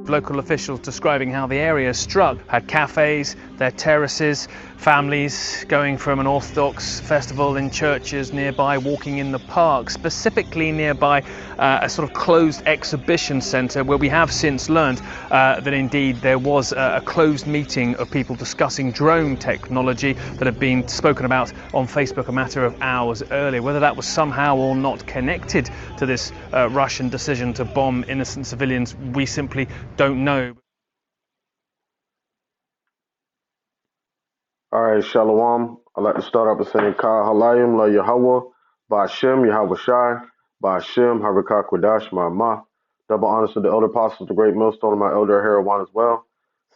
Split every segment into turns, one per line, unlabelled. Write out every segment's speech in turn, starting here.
Local officials describing how the area struck had cafes, their terraces, families going from an Orthodox festival in churches nearby, walking in the park, specifically nearby a sort of closed exhibition centre where we have since learned that indeed there was a closed meeting of people discussing drone technology that had been spoken about on Facebook a matter of hours earlier. Whether that was somehow or not connected to this Russian decision to bomb innocent civilians, we simply don't know.
All right, Shalom. I'd like to start off by saying Ka Halayim La Yahweh, Ba'Shem Yahweh Shai, Ba'Shem Harakah Kwadash Ma'amah. Double honors to the elder apostles, the great millstone, and my elder Herawan as well.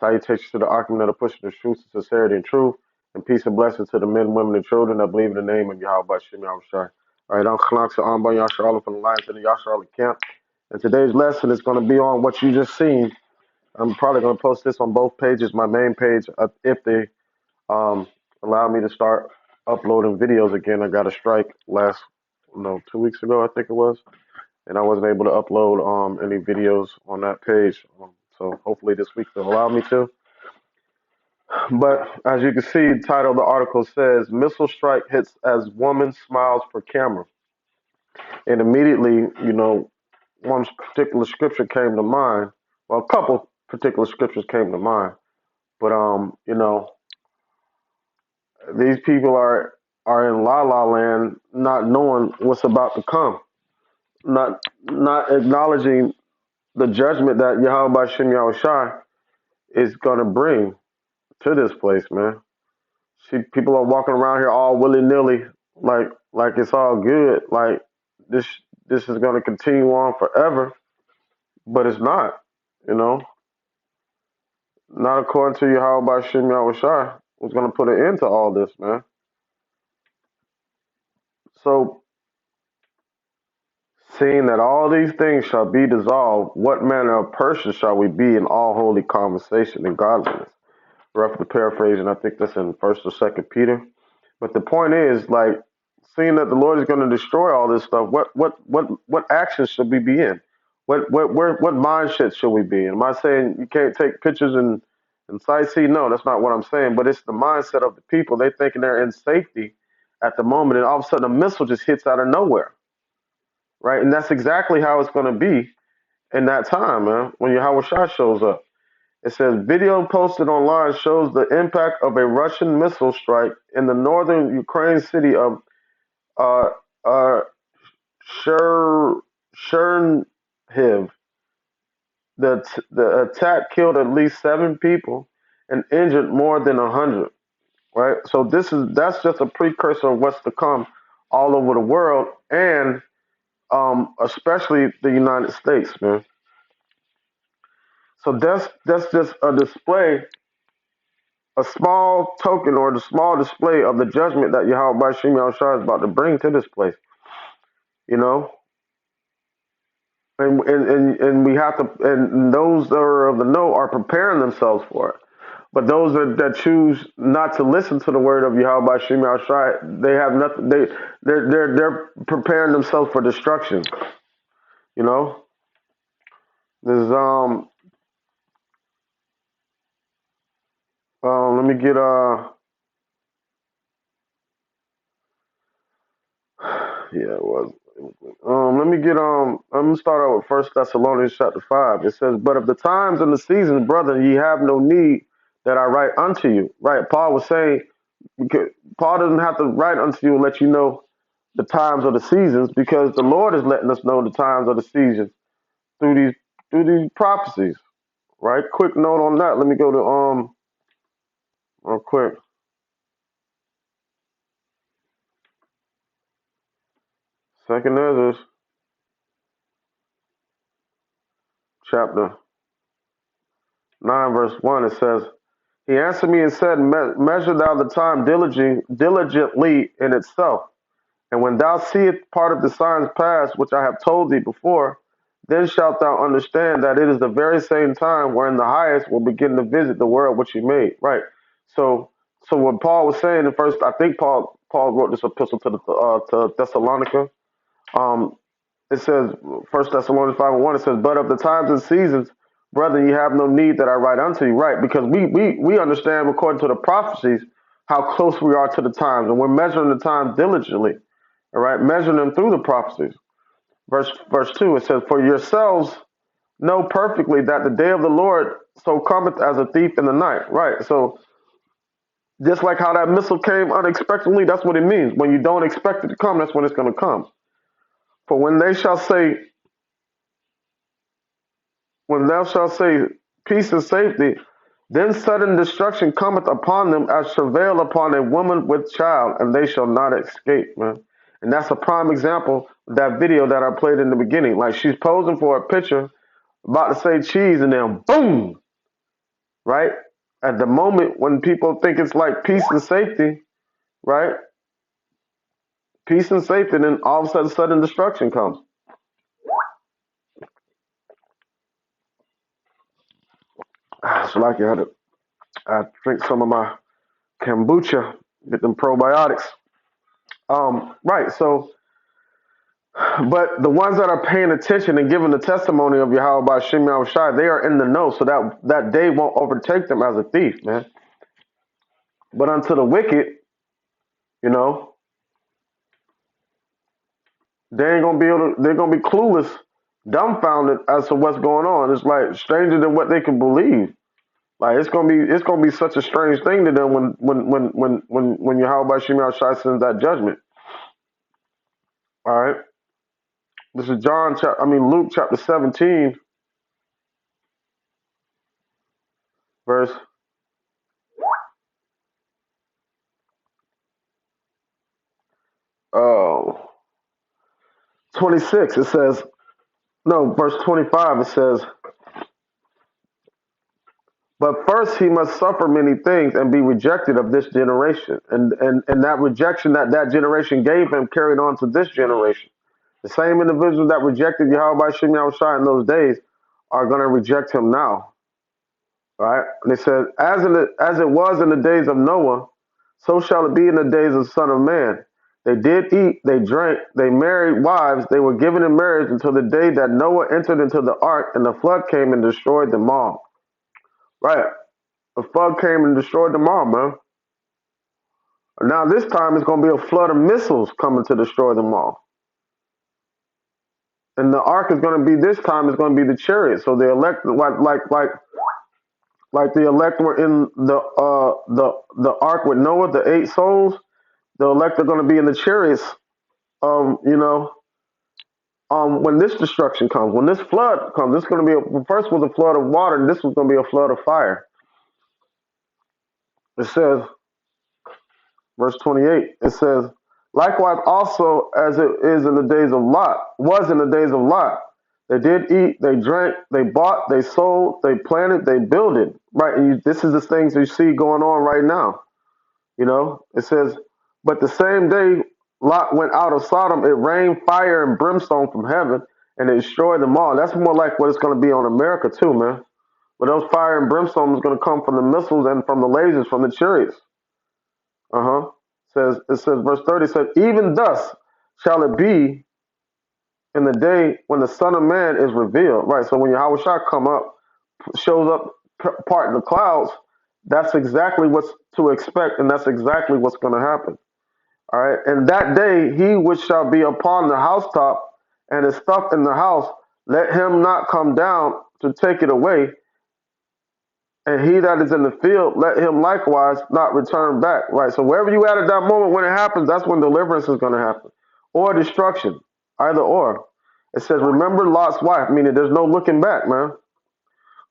Salutations to the Akim that are pushing the truth, sincerity, and truth. And peace and blessings to the men, women, and children that believe in the name of Yahweh Ba'Shem Yahweh Shai. All right, I'm Khanaksa Amba Yashar Allah from the Lions of the Yashar Allah camp. And today's lesson is going to be on what you just seen. I'm probably going to post this on both pages, my main page, if they allow me to start uploading videos again. I got a strike 2 weeks ago, I think it was, and I wasn't able to upload any videos on that page. So hopefully this week they'll allow me to. But as you can see, the title of the article says, "Missile strike hits as woman smiles for camera." And immediately, one particular scripture came to mind. Well, a couple particular scriptures came to mind. But these people are in la la land, not knowing what's about to come, not acknowledging the judgment that Yahweh B'Shem Yahweh Shai is gonna bring to this place, man. See, people are walking around here all willy nilly, like it's all good, like this is gonna continue on forever, but it's not, not according to Yahweh B'Shem Yahweh Shai, who's gonna put an end to all this, man. So, seeing that all these things shall be dissolved, what manner of person shall we be in all holy conversation and godliness? Roughly paraphrasing, I think that's in 1st or 2nd Peter. But the point is, seeing that the Lord is going to destroy all this stuff, what actions should we be in? What mindset should we be in? Am I saying you can't take pictures and sightsee? No, that's not what I'm saying. But it's the mindset of the people. They thinking they're in safety at the moment, and all of a sudden a missile just hits out of nowhere. Right? And that's exactly how it's going to be in that time, man, when Yahweh Shai shows up. It says, video posted online shows the impact of a Russian missile strike in the northern Ukraine city of Chernihiv. The attack killed at least 7 people and injured more than 100. Right? So that's just a precursor of what's to come all over the world, and especially the United States, man. So that's just a display, a small token or the small display of the judgment that Yahweh B'Shem Yahweh Shai is about to bring to this place, and we have to, and those that are of the know are preparing themselves for it. But those that choose not to listen to the word of Yahweh B'Shem Yahweh Shai, they have nothing. They're preparing themselves for destruction. There's let me get yeah, it was. Let me get I'm gonna start out with 1 Thessalonians chapter 5. It says, "But of the times and the seasons, brethren, ye have no need that I write unto you." Right? Paul was saying, Paul doesn't have to write unto you and let you know the times or the seasons, because the Lord is letting us know the times or the seasons through these prophecies. Right? Quick note on that. Let me go to real quick. Second Ezra, chapter 9, verse 1, it says, "He answered me and said, Measure thou the time diligently in itself. And when thou seest part of the signs past, which I have told thee before, then shalt thou understand that it is the very same time wherein the highest will begin to visit the world which he made." Right. So what Paul was saying at first, I think Paul Paul wrote this epistle to Thessalonica. Um, it says, First Thessalonians 5:1, it says, "But of the times and seasons, brethren, ye have no need that I write unto you." Right? Because we understand according to the prophecies how close we are to the times, and we're measuring the times diligently. All right, measuring them through the prophecies. Verse 2, it says, "For yourselves know perfectly that the day of the Lord so cometh as a thief in the night." Right. So just like how that missile came unexpectedly, that's what it means. When you don't expect it to come, that's when it's going to come. For when thou shalt say peace and safety, then sudden destruction cometh upon them as travail upon a woman with child, and they shall not escape, man. And that's a prime example of that video that I played in the beginning. Like she's posing for a picture, about to say cheese, and then boom, right? At the moment when people think it's like peace and safety, right? Peace and safety, and then all of a sudden destruction comes. It's like I drink some of my kombucha, get them probiotics. Right. So, but the ones that are paying attention and giving the testimony of Yahweh by Shem Shai, they are in the know, so that day won't overtake them as a thief, man. But unto the wicked, you know, they ain't gonna be able to. They're gonna be clueless, dumbfounded as to what's going on. It's like stranger than what they can believe. Like it's gonna be such a strange thing to them when Yahweh by Shem Shai sends that judgment. All right. This is Luke chapter 17, verse 26. It says, no, verse 25. It says, "But first he must suffer many things and be rejected of this generation." And that rejection that generation gave him carried on to this generation. The same individuals that rejected Yahweh by Shem Yahushua in those days are going to reject him now. Right? And it says, as it was in the days of Noah, so shall it be in the days of the Son of Man. They did eat, they drank, they married wives, they were given in marriage until the day that Noah entered into the ark, and the flood came and destroyed them all. Right? The flood came and destroyed them all, man. Now this time it's going to be a flood of missiles coming to destroy them all. And the ark is going to be, this time it's going to be the chariot. So the elect, like the elect were in the ark with Noah, the 8 souls. The elect are going to be in the chariots. When this destruction comes, when this flood comes, this is going to be first was a flood of water, and this was going to be a flood of fire. It says, verse 28. It says, "Likewise also as it is in the days of Lot, was in the days of Lot. They did eat, they drank, they bought, they sold, they planted, they builded." Right, and this is the things you see going on right now. You know, it says, "But the same day Lot went out of Sodom, it rained fire and brimstone from heaven, and it destroyed them all." That's more like what it's going to be on America too, man. But those fire and brimstone is going to come from the missiles and from the lasers from the chariots. It says, verse 30 says, "Even thus shall it be in the day when the Son of Man is revealed." Right. So when Yahweh Shah shows up, part in the clouds, that's exactly what's to expect, and that's exactly what's going to happen. All right. "And that day he which shall be upon the housetop and is stuck in the house, let him not come down to take it away. And he that is in the field, let him likewise not return back." Right. So wherever you at that moment when it happens, that's when deliverance is going to happen, or destruction, either or. It says, "Remember Lot's wife," meaning there's no looking back, man.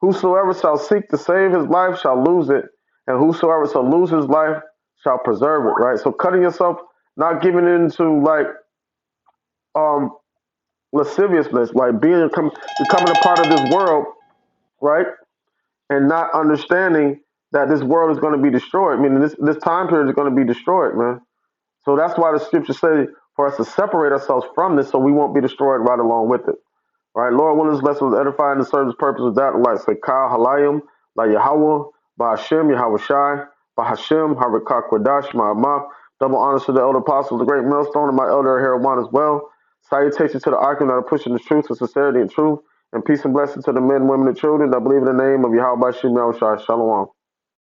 "Whosoever shall seek to save his life shall lose it, and whosoever shall lose his life shall preserve it." Right. So cutting yourself, not giving into like lasciviousness, like becoming a part of this world, right? And not understanding that this world is going to be destroyed. I mean, this time period is going to be destroyed, man. So that's why the scriptures say for us to separate ourselves from this so we won't be destroyed right along with it. All right, Lord, willing this lesson was edifying and serve the purpose of that, like say Kal Halayim, like Yahweh, by Hashem, Yahweh Shai, by Hashem, Harakak Kwadash, Ma'amah, Double honors to the elder apostles, the great millstone, and my elder Harold One as well. Salutations to the Arkham that are pushing the truth and sincerity and truth. And peace and blessing to the men, women, and children that believe in the name of Yahweh Shem Yahushua. Shalom.